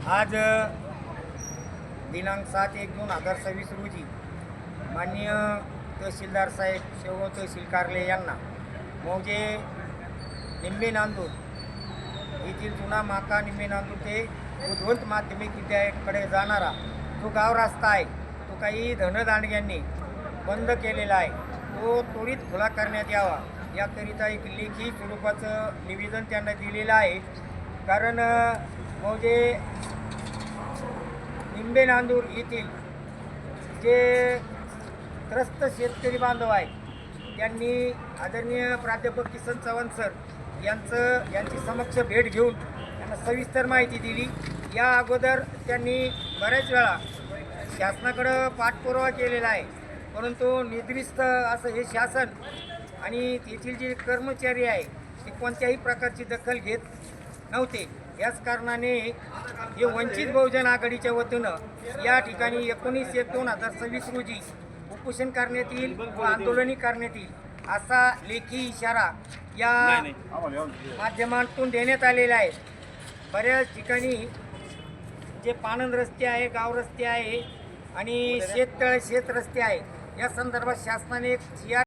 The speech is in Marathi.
आज दिनांक 7/1/2026 रोजी माननीय तहसीलदार साहेब शेवगाव तहसील कार्यालय यांना मौजे निंबे नांदूर येथील जुना माका निंबे नांदूर ते उद्वंत माध्यमिक विद्यालयाकडे जाणारा जो गाव रस्ता आहे तो काही धनदांडग्यांनी बंद केलेला आहे, तो त्वरित खुला करण्यात यावा याकरिता एक लेखी स्वरूपाचं निवेदन त्यांना दिलेलं आहे। कारण मौजे निंबे नांदूर येथील जे त्रस्त शेतकरी बांधव आहेत त्यांनी आदरणीय प्राध्यापक किसन चव्हाण सर यांची समक्ष भेट घेऊन त्यांना सविस्तर माहिती दिली। या अगोदर त्यांनी बऱ्याच वेळा शासनाकडं पाठपुरावा केलेला आहे, परंतु निद्रिस्त असं हे शासन आणि तेथील जे कर्मचारी आहे ते कोणत्याही प्रकारची दखल घेत नव्हते। याच कारणाने हे वंचित बहुजन आघाडीच्या वतीनं या ठिकाणी 19/1/2026 रोजी उपोषण करण्यात येईल व आंदोलनही करण्यात येईल असा लेखी इशारा या माध्यमातून देण्यात आलेला आहे। बऱ्याच ठिकाणी जे पाणंद रस्ते आहे, गाव रस्ते आहे आणि शेत रस्ते आहे या संदर्भात शासनाने एक